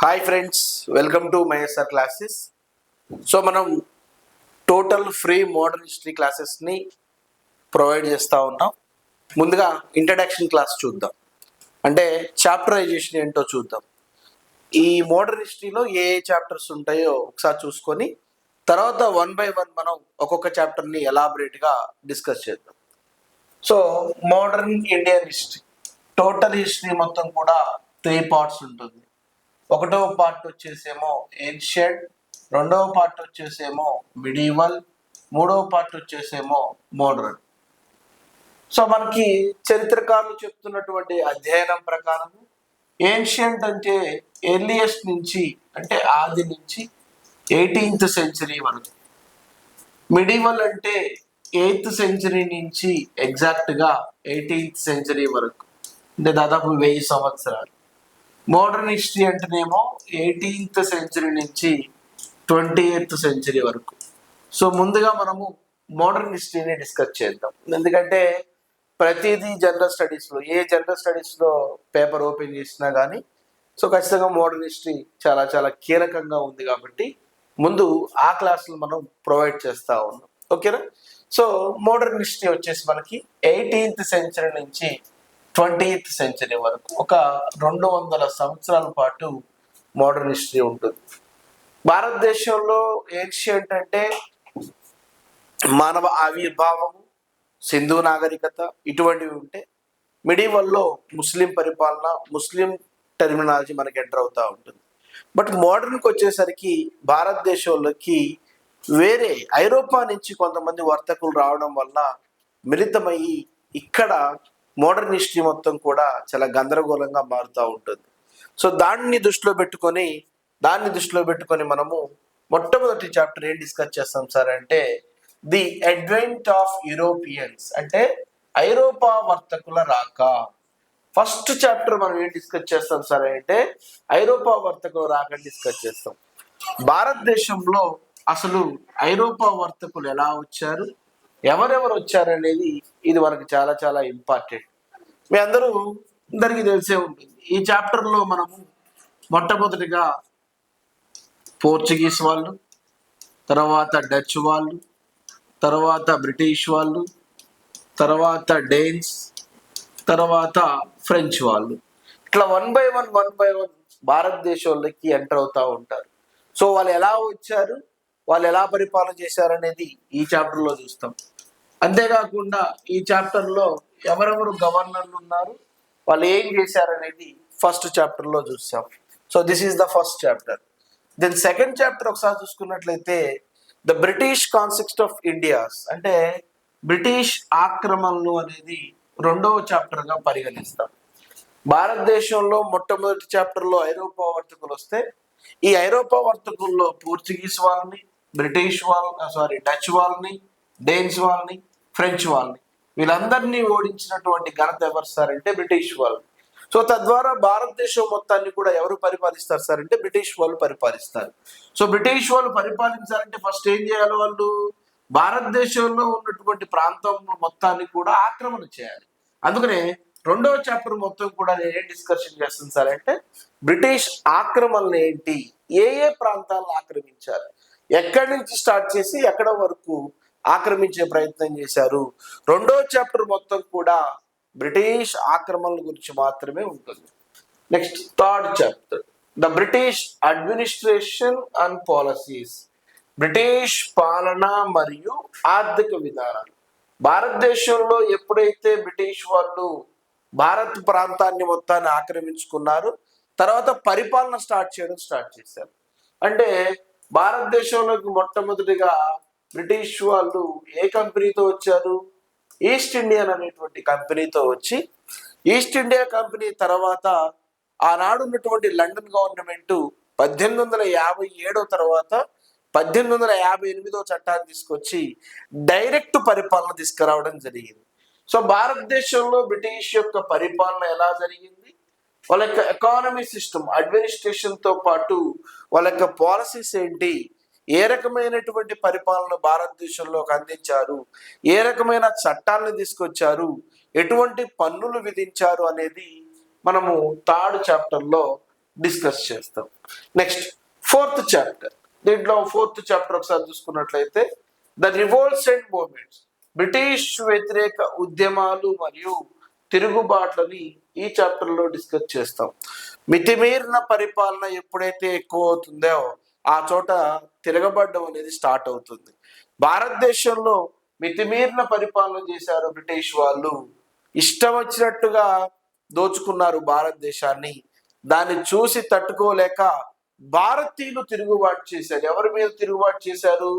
Hi friends, welcome to my SR classes. So మనం total free modern history క్లాసెస్ని provide చేస్తూ ఉన్నాం. ముందుగా ఇంట్రడక్షన్ క్లాస్ చూద్దాం, అంటే చాప్టరైజేషన్ ఏంటో చూద్దాం. ఈ మోడర్న్ హిస్టరీలో ఏ ఏ చాప్టర్స్ ఉంటాయో ఒకసారి చూసుకొని తర్వాత వన్ బై వన్ మనం ఒక్కొక్క చాప్టర్ని ఎలాబరేట్గా డిస్కస్ చేద్దాం. So modern Indian history, total history మొత్తం కూడా 3 పార్ట్స్ ఉంటుంది. ఒకటవ పార్ట్ వచ్చేసేమో ఏన్షియంట్, రెండవ పార్ట్ వచ్చేసేమో మిడీవల్, మూడవ పార్ట్ వచ్చేసేమో మోడర్న్. సో మనకి చరిత్రకారులు చెప్తున్నటువంటి అధ్యయనం ప్రకారం ఏన్షియంట్ అంటే ఎర్లియస్ట్ నుంచి, అంటే ఆది నుంచి 18th సెంచరీ వరకు. మిడీవల్ అంటే 8th సెంచరీ నుంచి ఎగ్జాక్ట్గా 18th సెంచరీ వరకు, అంటే దాదాపు 1000 సంవత్సరాలు. మోడర్న్ హిస్టరీ అంటేనేమో 18th సెంచరీ నుంచి 20th సెంచరీ వరకు. సో ముందుగా మనము మోడర్న్ హిస్టరీని డిస్కస్ చేద్దాం, ఎందుకంటే ప్రతిదీ జనరల్ స్టడీస్లో, ఏ జనరల్ స్టడీస్లో పేపర్ ఓపెన్ చేసినా కానీ సో ఖచ్చితంగా మోడర్న్ హిస్టరీ చాలా చాలా కీలకంగా ఉంది కాబట్టి ముందు ఆ క్లాసులు మనం ప్రొవైడ్ చేస్తూ ఉన్నాం. ఓకేనా? సో మోడర్న్ హిస్టరీ వచ్చేసి మనకి 18th సెంచరీ నుంచి 20th సెంచరీ వరకు ఒక 200 సంవత్సరాల పాటు మోడర్న్ హిస్టరీ ఉంటుంది. భారతదేశంలో ఏన్షియంట్ అంటే మానవ ఆవిర్భావము, సింధు నాగరికత ఇటువంటివి ఉంటే, మిడీవల్లో ముస్లిం పరిపాలన, ముస్లిం టెర్మినాలజీ మనకి ఎంటర్ అవుతూ ఉంటుంది. బట్ మోడర్న్కి వచ్చేసరికి భారతదేశంలోకి వేరే ఐరోపా నుంచి కొంతమంది వర్తకులు రావడం వల్ల మిళితమయ్యి ఇక్కడ మోడర్న్ హిస్టరీ మొత్తం కూడా చాలా గందరగోళంగా మారుతూ ఉంటుంది. సో దాన్ని దృష్టిలో పెట్టుకొని మనము మొట్టమొదటి చాప్టర్ ఏం డిస్కస్ చేస్తాం సార్ అంటే ది అడ్వెంట్ ఆఫ్ యూరోపియన్స్, అంటే ఐరోపా వర్తకుల రాక. ఫస్ట్ చాప్టర్ మనం ఏం డిస్కస్ చేస్తాం సార్ అంటే ఐరోపా వర్తకుల రాక డిస్కస్ చేస్తాం. భారతదేశంలో అసలు ఐరోపా వర్తకులు ఎలా వచ్చారు, ఎవరెవరు వచ్చారనేది ఇది మనకు చాలా చాలా ఇంపార్టెంట్. మీ అందరికీ తెలిసే ఉంటుంది. ఈ చాప్టర్లో మనము మొట్టమొదటిగా పోర్చుగీస్ వాళ్ళు, తర్వాత డచ్ వాళ్ళు, తర్వాత బ్రిటిష్ వాళ్ళు, తర్వాత డేన్స్, తర్వాత ఫ్రెంచ్ వాళ్ళు, ఇట్లా వన్ బై వన్ భారతదేశంలోకి ఎంటర్ అవుతూ ఉంటారు. సో వాళ్ళు ఎలా వచ్చారు, వాళ్ళు ఎలా పరిపాలన చేశారు అనేది ఈ చాప్టర్లో చూస్తాం. అంతేకాకుండా ఈ చాప్టర్లో ఎవరెవరు గవర్నర్లు ఉన్నారు, వాళ్ళు ఏం చేశారనేది ఫస్ట్ చాప్టర్లో చూస్తాం. So this is the first chapter. Then second chapter ఒకసారి చూసుకున్నట్లయితే the British conquest of India's, అంటే బ్రిటిష్ ఆక్రమణలు అనేది రెండవ చాప్టర్గా పరిగణిస్తాం. భారతదేశంలో మొట్టమొదటి చాప్టర్లో ఐరోపా వర్తకులు వస్తే, ఈ ఐరోపా వర్తకుల్లో పోర్చుగీస్ వాళ్ళని, డచ్ వాళ్ళని, డేన్స్ వాళ్ళని, ఫ్రెంచ్ వాళ్ళని, వీళ్ళందరినీ ఓడించినటువంటి ఘనత ఎవరు సార్ అంటే బ్రిటిష్ వాళ్ళు. సో తద్వారా భారతదేశం మొత్తాన్ని కూడా ఎవరు పరిపాలిస్తారు సార్ అంటే బ్రిటిష్ వాళ్ళు పరిపాలిస్తారు. సో బ్రిటిష్ వాళ్ళు పరిపాలించాలంటే ఫస్ట్ ఏం చేయాలి, వాళ్ళు భారతదేశంలో ఉన్నటువంటి ప్రాంతం మొత్తాన్ని కూడా ఆక్రమణ చేయాలి. అందుకనే రెండవ చాప్టర్ మొత్తం కూడా నేను ఏం డిస్కషన్ చేస్తాను సార్ అంటే బ్రిటిష్ ఆక్రమణలు ఏంటి, ఏ ఏ ప్రాంతాలను ఆక్రమించారు, ఎక్కడి నుంచి స్టార్ట్ చేసి ఎక్కడ వరకు ఆక్రమించే ప్రయత్నం చేశారు. రెండో చాప్టర్ మొత్తం కూడా బ్రిటిష్ ఆక్రమణల గురించి మాత్రమే ఉంటుంది. Next third chapter the British administration and policies, British పాలన మరియు ఆర్థిక విధానాలు. భారతదేశంలో ఎప్పుడైతే బ్రిటిష్ వాళ్ళు భారత్ ప్రాంతాన్ని మొత్తాన్ని ఆక్రమించుకున్నారు, తర్వాత పరిపాలన స్టార్ట్ చేశారు. అంటే భారతదేశంలోకి మొట్టమొదటిగా బ్రిటిష్ వాళ్ళు ఏ కంపెనీతో వచ్చారు, ఈస్ట్ ఇండియన్ అనేటువంటి కంపెనీతో వచ్చి, ఈస్ట్ ఇండియా కంపెనీ తర్వాత ఆనాడు ఉన్నటువంటి లండన్ గవర్నమెంట్ 1857 తర్వాత 1858 చట్టాన్ని తీసుకొచ్చి డైరెక్ట్ పరిపాలన తీసుకురావడం జరిగింది. సో భారతదేశంలో బ్రిటిష్ యొక్క పరిపాలన ఎలా జరిగింది, వాళ్ళ యొక్క ఎకానమీ సిస్టమ్, అడ్మినిస్ట్రేషన్తో పాటు వాళ్ళ యొక్క పాలసీస్ ఏంటి, ఏ రకమైనటువంటి పరిపాలన భారతదేశంలోకి అందించారు, ఏ రకమైన చట్టాలను తీసుకొచ్చారు, ఎటువంటి పన్నులు విధించారు అనేది మనము థర్డ్ చాప్టర్లో డిస్కస్ చేస్తాం. Next 4th chapter. దీంట్లో 4th చాప్టర్ ఒకసారి చూసుకున్నట్లయితే the revolts and movements, British వ్యతిరేక ఉద్యమాలు మరియు తిరుగుబాట్లని ఈ చాప్టర్ లో డిస్కస్ చేస్తాం. మితిమీరిన పరిపాలన ఎప్పుడైతే ఎక్కువ అవుతుందో ఆ చోట తిరగబడ్డం అనేది స్టార్ట్ అవుతుంది. భారతదేశంలో మితిమీరిన పరిపాలన చేశారు బ్రిటిష్ వాళ్ళు. ఇష్టం వచ్చినట్టుగా దోచుకున్నారు భారతదేశాన్ని. దాన్ని చూసి తట్టుకోలేక భారతీయులు తిరుగుబాటు చేశారు. ఎవరి మీద తిరుగుబాటు చేశారు?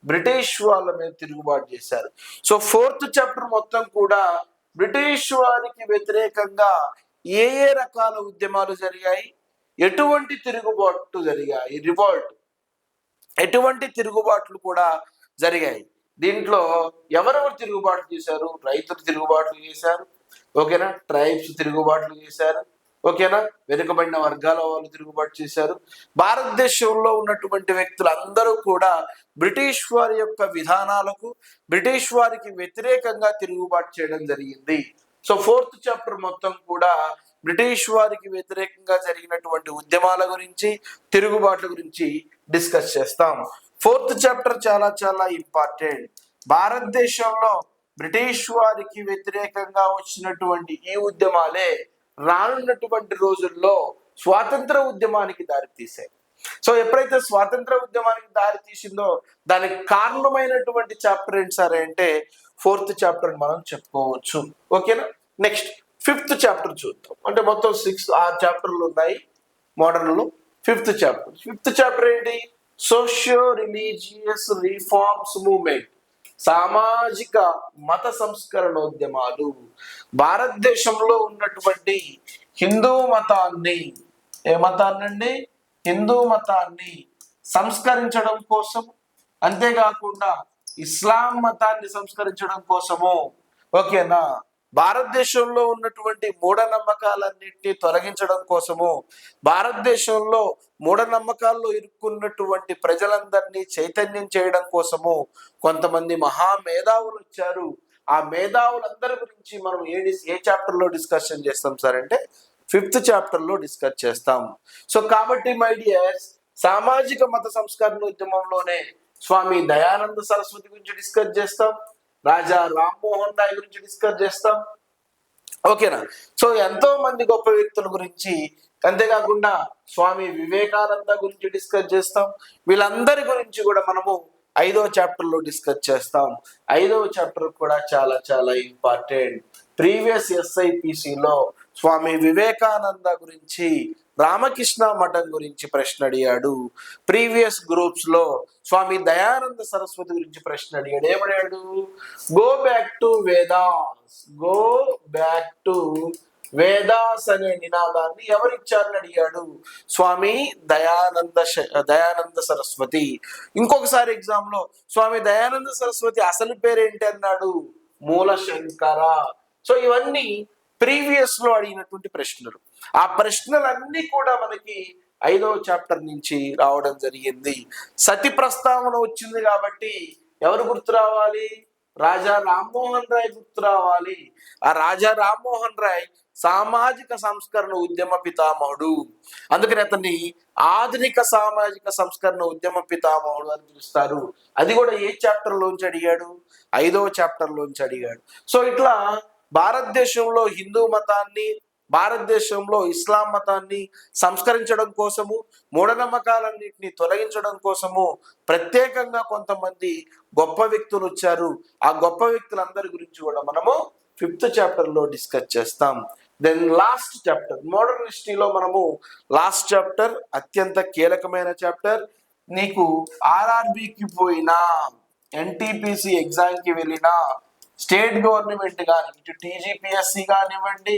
బ్రిటిష్ వాళ్ళ మీద తిరుగుబాటు చేశారు. సో 4th చాప్టర్ మొత్తం కూడా బ్రిటిష్ వారికి వ్యతిరేకంగా ఏ ఏ రకాల ఉద్యమాలు జరిగాయి, ఎటువంటి తిరుగుబాట్లు జరిగాయి, రివాల్ట్ ఎటువంటి తిరుగుబాట్లు కూడా జరిగాయి. దీంట్లో ఎవరెవరు తిరుగుబాట్లు చేశారు? రైతులు తిరుగుబాట్లు చేశారు, ఓకేనా. ట్రైబ్స్ తిరుగుబాట్లు చేశారు, ఓకేనా. వెనుకబడిన వర్గాల వాళ్ళు తిరుగుబాటు చేశారు. భారతదేశంలో ఉన్నటువంటి వ్యక్తులు అందరూ కూడా బ్రిటిష్ వారి యొక్క విధానాలకు, బ్రిటిష్ వారికి వ్యతిరేకంగా తిరుగుబాటు చేయడం జరిగింది. సో 4th చాప్టర్ మొత్తం కూడా బ్రిటిష్ వారికి వ్యతిరేకంగా జరిగినటువంటి ఉద్యమాల గురించి, తిరుగుబాట్ల గురించి డిస్కస్ చేస్తాం. 4th చాప్టర్ చాలా చాలా ఇంపార్టెంట్. భారతదేశంలో బ్రిటిష్ వారికి వ్యతిరేకంగా వచ్చినటువంటి ఈ ఉద్యమాలే రానున్నటువంటి రోజుల్లో స్వాతంత్ర ఉద్యమానికి దారితీశాయి. సో ఎప్పుడైతే స్వాతంత్ర ఉద్యమానికి దారి తీసిందో దానికి కారణమైనటువంటి చాప్టర్ ఏంటి సార్ అంటే 4th చాప్టర్ మనం చెప్పుకోవచ్చు, ఓకేనా. నెక్స్ట్ 5th చాప్టర్ చూద్దాం. అంటే మొత్తం 6 చాప్టర్లు ఉన్నాయి మోడర్న్ లో. 5th చాప్టర్ ఏంటి? సోషియో రిలీజియస్ రిఫార్మ్స్ మూవ్మెంట్, సామాజిక మత సంస్కరణోద్యమాలు. భారతదేశంలో ఉన్నటువంటి హిందూ మతాన్ని, ఏ మతాన్నండి? హిందూ మతాన్ని సంస్కరించడం కోసం, అంతేకాకుండా ఇస్లాం మతాన్ని సంస్కరించడం కోసము, ఓకేనా. భారతదేశంలో ఉన్నటువంటి మూఢనమ్మకాలన్నింటినీ తొలగించడం కోసము, భారతదేశంలో మూఢనమ్మకాల్లో ఇరుక్కున్నటువంటి ప్రజలందరినీ చైతన్యం చేయడం కోసము కొంతమంది మహామేధావులు వచ్చారు. ఆ మేధావులందరి గురించి మనం ఏ చాప్టర్ లో డిస్కషన్ చేస్తాం సార్ అంటే 5th చాప్టర్ లో డిస్కస్ చేస్తాం. సో కాబట్టి మై డియర్స్, సామాజిక మత సంస్కరణ ఉద్యమంలోనే స్వామి దయానంద సరస్వతి గురించి డిస్కస్ చేస్తాం, రాజా రామ్మోహన్ రాయ్ గురించి డిస్కస్ చేస్తాం, ఓకేనా. సో ఎంతో మంది గొప్ప వ్యక్తుల గురించి, అంతేకాకుండా స్వామి వివేకానంద గురించి డిస్కస్ చేస్తాం. వీళ్ళందరి గురించి కూడా మనము 5వ చాప్టర్ లో డిస్కస్ చేస్తాం. 5వ చాప్టర్ కూడా చాలా చాలా ఇంపార్టెంట్. ప్రీవియస్ SIPCలో స్వామి వివేకానంద గురించి, రామకృష్ణ మఠం గురించి ప్రశ్న అడిగాడు. ప్రీవియస్ గ్రూప్స్ లో స్వామి దయానంద సరస్వతి గురించి ప్రశ్న అడిగాడు. ఏమడిగాడు? గో బ్యాక్ టు వేదాస్ అనే నినాదాన్ని ఎవరిచ్చారని అడిగాడు? స్వామి దయానంద సరస్వతి. ఇంకొకసారి ఎగ్జామ్ లో స్వామి దయానంద సరస్వతి అసలు పేరేంటి అన్నాడు? మూలశంకర. సో ఇవన్నీ ప్రీవియస్ లో అడిగినటువంటి ప్రశ్నలు. ఆ ప్రశ్నలన్నీ కూడా మనకి 5వ చాప్టర్ నుంచి రావడం జరిగింది. సతి ప్రస్తావన వచ్చింది కాబట్టి ఎవరు గుర్తు రావాలి? రాజా రామ్మోహన్ రాయ్ గుర్తు రావాలి. ఆ రాజా రామ్మోహన్ రాయ్ సామాజిక సంస్కరణ ఉద్యమ పితామహుడు. అందుకని అతన్ని ఆధునిక సామాజిక సంస్కరణ ఉద్యమ పితామహుడు అని పిలుస్తారు. అది కూడా ఏ చాప్టర్ లోంచి అడిగాడు? 5వ చాప్టర్ లోంచి అడిగాడు. సో ఇట్లా భారతదేశంలో హిందూ మతాన్ని, భారతదేశంలో ఇస్లాం మతాన్ని సంస్కరించడం కోసము, మూఢనమ్మకాలన్నింటినీ తొలగించడం కోసము ప్రత్యేకంగా కొంతమంది గొప్ప వ్యక్తులు వచ్చారు. ఆ గొప్ప వ్యక్తులందరి గురించి కూడా మనము 5th చాప్టర్ లో డిస్కస్ చేస్తాం. దెన్ లాస్ట్ చాప్టర్, మోడర్న్ హిస్టరీలో మనము లాస్ట్ చాప్టర్ అత్యంత కీలకమైన చాప్టర్. నీకు RRBకి పోయినా, NTPC ఎగ్జామ్కి వెళ్ళినా, స్టేట్ గవర్నమెంట్ కానీ, ఇటు TGPSC కానివ్వండి,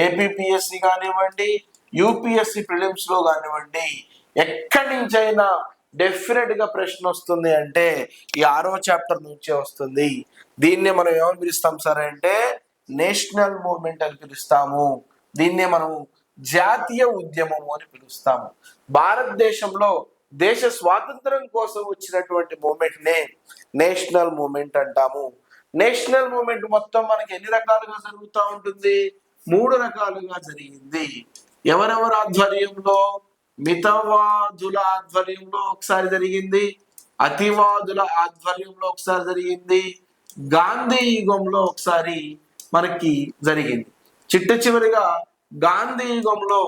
APPSC కానివ్వండి, UPSC ప్రిలిమ్స్ లో కానివ్వండి, ఎక్కడి నుంచైనా డెఫినెట్ గా ప్రశ్న వస్తుంది అంటే ఈ 6వ చాప్టర్ నుంచే వస్తుంది. దీన్నే మనం ఏమని పిలుస్తాం సార్ అంటే నేషనల్ మూవ్మెంట్ అని పిలుస్తాము. దీన్నే మనం జాతీయ ఉద్యమము అని పిలుస్తాము. భారతదేశంలో దేశ స్వాతంత్రం కోసం వచ్చినటువంటి మూమెంట్ నే నేషనల్ మూమెంట్ అంటాము. నేషనల్ మూమెంట్ మొత్తం మనకి ఎన్ని రకాలుగా జరుగుతూ ఉంటుంది? 3 రకాలుగా జరిగింది. ఎవరెవరు ఆధ్వర్యంలో? మితవాదుల ఆధ్వర్యంలో ఒకసారి జరిగింది, అతివాదుల ఆధ్వర్యంలో ఒకసారి జరిగింది, గాంధీ యుగంలో ఒకసారి మనకి జరిగింది. చిట్ట చివరిగా గాంధీ యుగంలో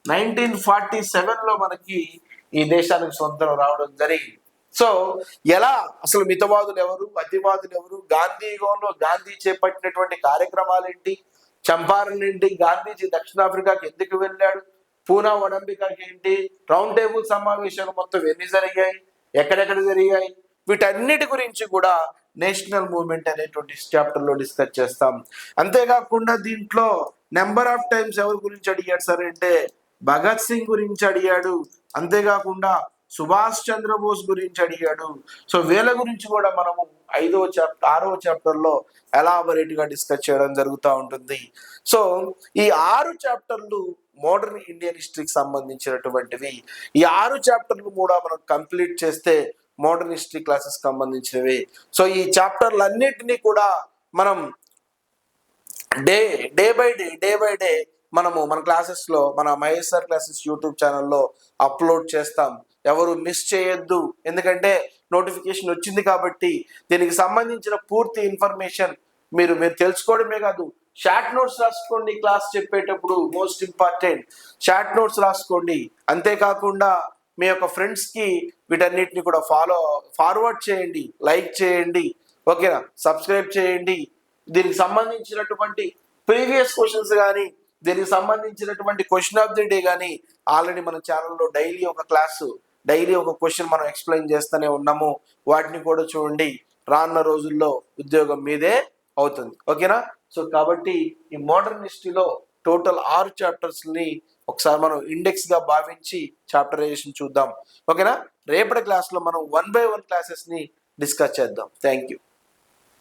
1947లో మనకి ఈ దేశానికి స్వతంత్రం రావడం జరిగింది. సో ఎలా అసలు మితవాదులు ఎవరు, అతివాదులు ఎవరు, గాంధీ యుగంలో గాంధీ చేపట్టినటువంటి కార్యక్రమాలు ఏంటి, చంపారణ్ ఏంటి, గాంధీజీ దక్షిణాఫ్రికాకి ఎందుకు వెళ్ళాడు, పూనా ఒడంపికాకి ఏంటి, రౌండ్ టేబుల్ సమావేశాలు మొత్తం ఎన్ని జరిగాయి, ఎక్కడెక్కడ జరిగాయి, వీటన్నిటి గురించి కూడా నేషనల్ మూవ్మెంట్ అనేటువంటి చాప్టర్ లో డిస్కస్ చేస్తాం. అంతేకాకుండా దీంట్లో నెంబర్ ఆఫ్ టైమ్స్ ఎవరి గురించి అడిగాడు సార్ అంటే భగత్ సింగ్ గురించి అడిగాడు, అంతేకాకుండా సుభాష్ చంద్రబోస్ గురించి అడిగాడు. సో వీళ్ళ గురించి కూడా మనము 6వ చాప్టర్ లో ఎలాబొరేట్ గా డిస్కస్ చేయడం జరుగుతూ ఉంటుంది. సో ఈ 6 చాప్టర్లు మోడర్న్ ఇండియన్ హిస్టరీకి సంబంధించినటువంటివి. ఈ 6 చాప్టర్లు కూడా మనం కంప్లీట్ చేస్తే మోడర్న్ హిస్టరీ క్లాసెస్ సంబంధించినవి. సో ఈ చాప్టర్లన్నిటినీ కూడా మనం డే బై డే మనము మన క్లాసెస్ లో మన మహేష్ సార్ క్లాసెస్ యూట్యూబ్ ఛానల్లో అప్లోడ్ చేస్తాం. ఎవరు మిస్ చేయొద్దు, ఎందుకంటే నోటిఫికేషన్ వచ్చింది కాబట్టి దీనికి సంబంధించిన పూర్తి ఇన్ఫర్మేషన్ మీరు తెలుసుకోవడమే కాదు, షార్ట్ నోట్స్ రాసుకోండి. క్లాస్ చెప్పేటప్పుడు మోస్ట్ ఇంపార్టెంట్ షార్ట్ నోట్స్ రాసుకోండి. అంతేకాకుండా మీ యొక్క ఫ్రెండ్స్కి వీటన్నిటిని కూడా ఫార్వర్డ్ చేయండి, లైక్ చేయండి, ఓకేనా, సబ్స్క్రైబ్ చేయండి. దీనికి సంబంధించినటువంటి ప్రీవియస్ క్వశ్చన్స్ కానీ దీనికి సంబంధించినటువంటి క్వశ్చన్ ఆఫ్ ది డే కానీ ఆల్రెడీ మన ఛానల్లో డైలీ ఒక క్లాసు, డైలీ ఒక క్వశ్చన్ మనం ఎక్స్ప్లెయిన్ చేస్తూనే ఉన్నాము. వాటిని కూడా చూడండి. రానున్న రోజుల్లో ఉద్యోగం మీదే అవుతుంది. ఓకేనా. సో కాబట్టి ఈ మోడర్న్ హిస్టరీలో టోటల్ 6 చాప్టర్స్ని ఒకసారి మనం ఇండెక్స్ గా భావించి చాప్టరైజేషన్ చూద్దాం. ఓకేనా. రేపటి క్లాస్లో మనం 1 by 1 క్లాసెస్ని డిస్కస్ చేద్దాం. Thank you.